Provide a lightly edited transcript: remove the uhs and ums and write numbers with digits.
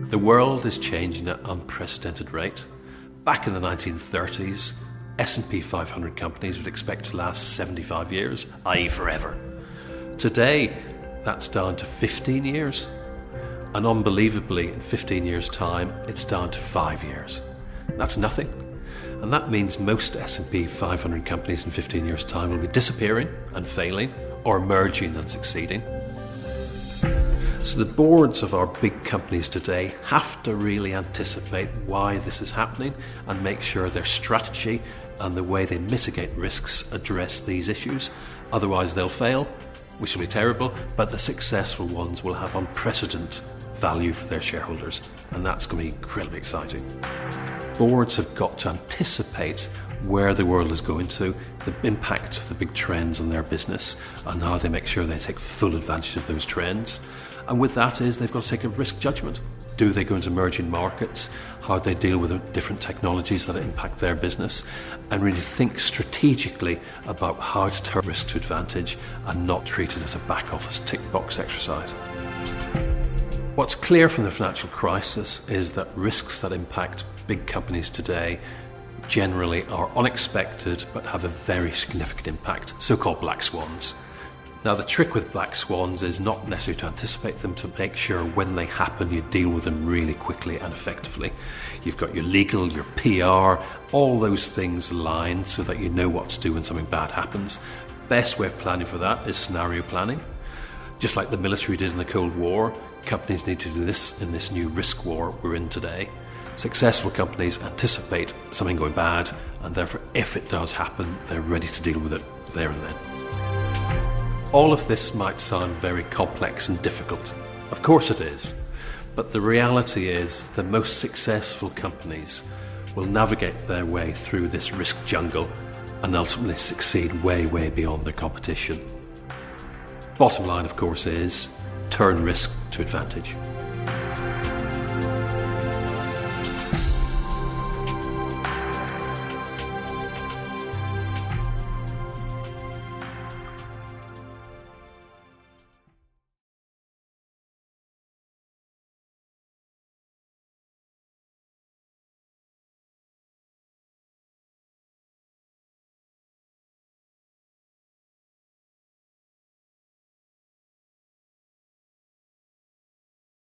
The world is changing at unprecedented rate. Back in the 1930s, S&P 500 companies would expect to last 75 years, i.e. forever. Today, that's down to 15 years. And unbelievably, in 15 years' time, it's down to 5 years. That's nothing. And that means most S&P 500 companies in 15 years' time will be disappearing and failing, or merging and succeeding. So the boards of our big companies today have to really anticipate why this is happening and make sure their strategy and the way they mitigate risks address these issues. Otherwise they'll fail, which will be terrible, but the successful ones will have unprecedented value for their shareholders, and that's going to be incredibly exciting. Boards have got to anticipate where the world is going to, the impact of the big trends on their business, and how they make sure they take full advantage of those trends. And with that is they've got to take a risk judgment. Do they go into emerging markets? How do they deal with the different technologies that impact their business? And really think strategically about how to turn risk to advantage and not treat it as a back office tick box exercise. What's clear from the financial crisis is that risks that impact big companies today generally are unexpected but have a very significant impact, so-called black swans. Now, the trick with black swans is not necessarily to anticipate them, to make sure when they happen you deal with them really quickly and effectively. You've got your legal, your PR, all those things aligned so that you know what to do when something bad happens. Best way of planning for that is scenario planning. Just like the military did in the Cold War, companies need to do this in this new risk war we're in today. Successful companies anticipate something going bad, and therefore if it does happen, they're ready to deal with it there and then. All of this might sound very complex and difficult. Of course it is. But the reality is the most successful companies will navigate their way through this risk jungle and ultimately succeed way, way beyond their competition. Bottom line, of course, is turn risk to advantage.